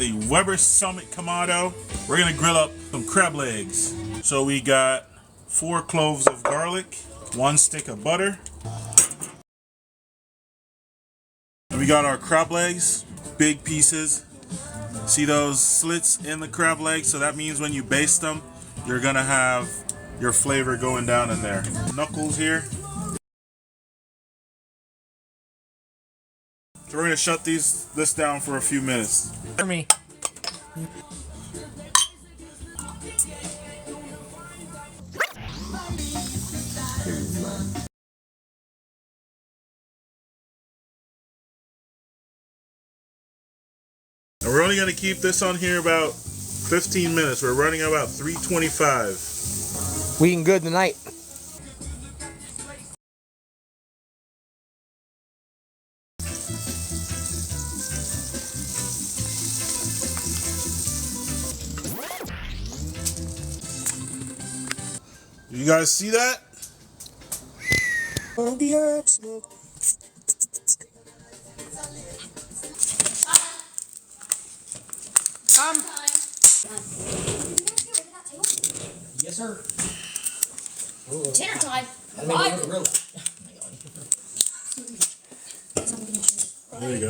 The Weber Summit Kamado. We're gonna grill up some crab legs. So we got 4 cloves of garlic, 1 stick of butter. And we got our crab legs, big pieces. See those slits in the crab legs? So that means when you baste them, you're gonna have your flavor going down in there. Knuckles here. So we're gonna shut this down for a few minutes. For me. And we're only gonna keep this on here about 15 minutes. We're running about 325. We eating good tonight. You guys see that? Yes, sir. Dinner time. I mean, Bye. really. There you go.